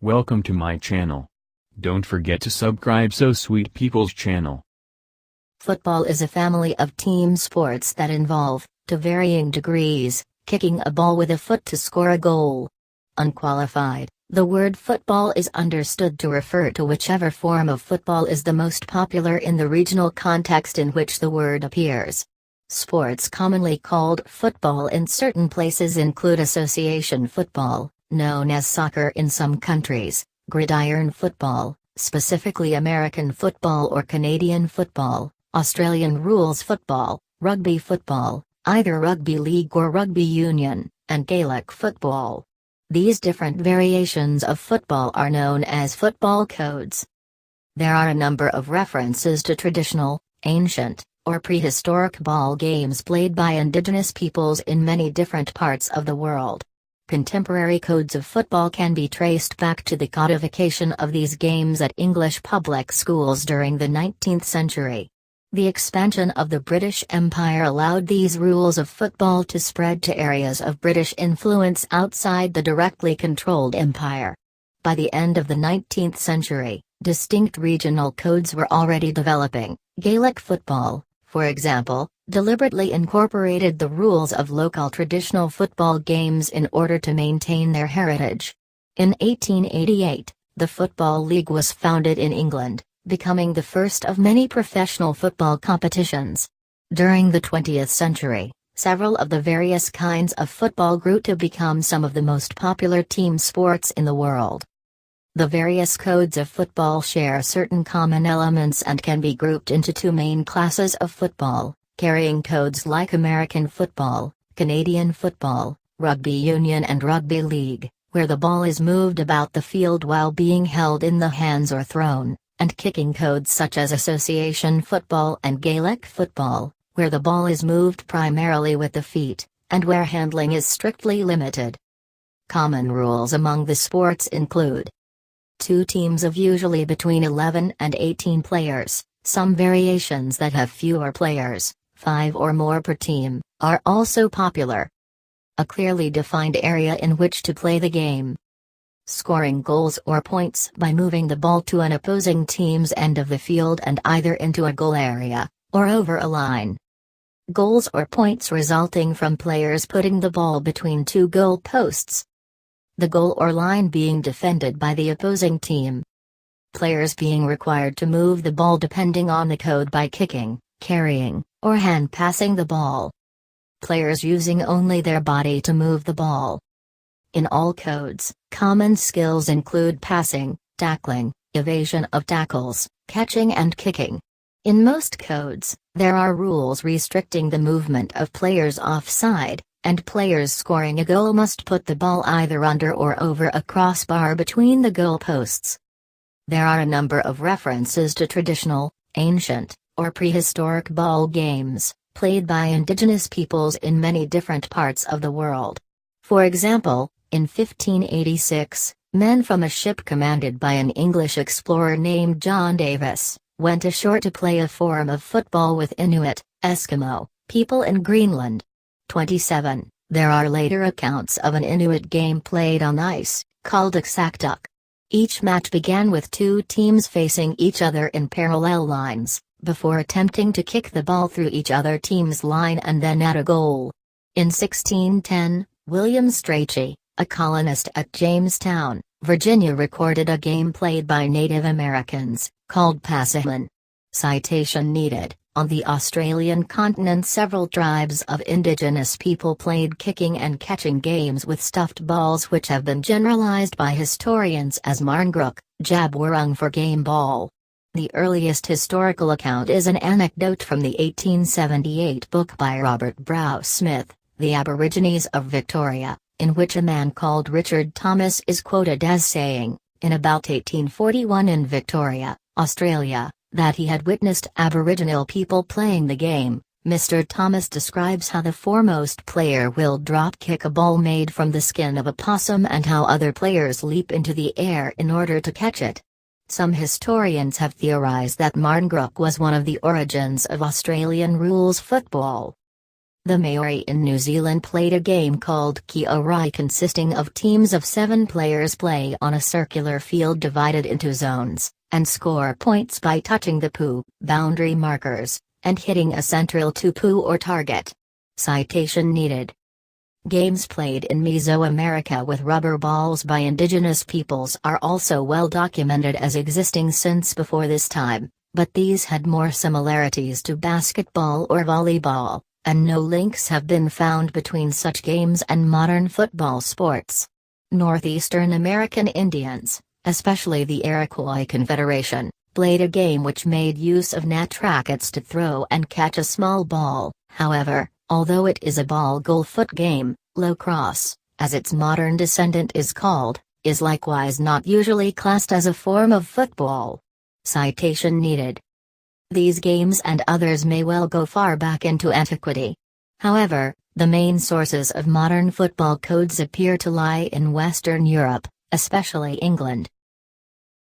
Welcome to my channel. Don't forget to subscribe so sweet people's channel. Football is a family of team sports that involve, to varying degrees, kicking a ball with a foot to score a goal. Unqualified, the word football is understood to refer to whichever form of football is the most popular in the regional context in which the word appears. Sports commonly called football in certain places include association football, known as soccer in some countries, gridiron football, specifically American football or Canadian football, Australian rules football, rugby football, either rugby league or rugby union, and Gaelic football. These different variations of football are known as football codes. There are a number of references to traditional, ancient, or prehistoric ball games played by indigenous peoples in many different parts of the world. Contemporary codes of football can be traced back to the codification of these games at English public schools during the 19th century. The expansion of the British Empire allowed these rules of football to spread to areas of British influence outside the directly controlled empire. By the end of the 19th century, distinct regional codes were already developing. Gaelic football, for example, deliberately incorporated the rules of local traditional football games in order to maintain their heritage. In 1888, the Football League was founded in England, becoming the first of many professional football competitions. During the 20th century, several of the various kinds of football grew to become some of the most popular team sports in the world. The various codes of football share certain common elements and can be grouped into two main classes of football, carrying codes like American football, Canadian football, rugby union and rugby league, where the ball is moved about the field while being held in the hands or thrown, and kicking codes such as association football and Gaelic football, where the ball is moved primarily with the feet, and where handling is strictly limited. Common rules among the sports include 2 teams of usually between 11 and 18 players, some variations that have fewer players, 5 or more per team, are also popular. A clearly defined area in which to play the game. Scoring goals or points by moving the ball to an opposing team's end of the field and either into a goal area, or over a line. Goals or points resulting from players putting the ball between 2 goal posts. The goal or line being defended by the opposing team. Players being required to move the ball depending on the code by kicking, carrying, or hand passing the ball. Players using only their body to move the ball. In all codes, common skills include passing, tackling, evasion of tackles, catching and kicking. In most codes, there are rules restricting the movement of players offside, and players scoring a goal must put the ball either under or over a crossbar between the goal posts. There are a number of references to traditional, ancient, or prehistoric ball games, played by indigenous peoples in many different parts of the world. For example, in 1586, men from a ship commanded by an English explorer named John Davis, went ashore to play a form of football with Inuit, Eskimo, people in Greenland. 27. There are later accounts of an Inuit game played on ice, called Iksaktuk. Each match began with 2 teams facing each other in parallel lines, before attempting to kick the ball through each other team's line and then at a goal. In 1610, William Strachey, a colonist at Jamestown, Virginia, recorded a game played by Native Americans, called Passaman. Citation needed. On the Australian continent, several tribes of indigenous people played kicking and catching games with stuffed balls, which have been generalized by historians as Marngrook, Jabwurrung for game ball. The earliest historical account is an anecdote from the 1878 book by Robert Brow Smith, The Aborigines of Victoria, in which a man called Richard Thomas is quoted as saying, in about 1841 in Victoria, Australia, that he had witnessed Aboriginal people playing the game. Mr. Thomas describes how the foremost player will drop kick a ball made from the skin of a possum and how other players leap into the air in order to catch it. Some historians have theorized that Marngrook was one of the origins of Australian rules football. The Maori in New Zealand played a game called Ki Rai consisting of teams of 7 players play on a circular field divided into zones, and score points by touching the pu boundary markers, and hitting a central tupu or target. Citation needed. Games played in Mesoamerica with rubber balls by indigenous peoples are also well documented as existing since before this time, but these had more similarities to basketball or volleyball, and no links have been found between such games and modern football sports. Northeastern American Indians, especially the Iroquois Confederation, played a game which made use of net rackets to throw and catch a small ball. However, although it is a ball-goal-foot game, lacrosse, as its modern descendant is called, is likewise not usually classed as a form of football. Citation needed. These games and others may well go far back into antiquity. However, the main sources of modern football codes appear to lie in Western Europe, especially England.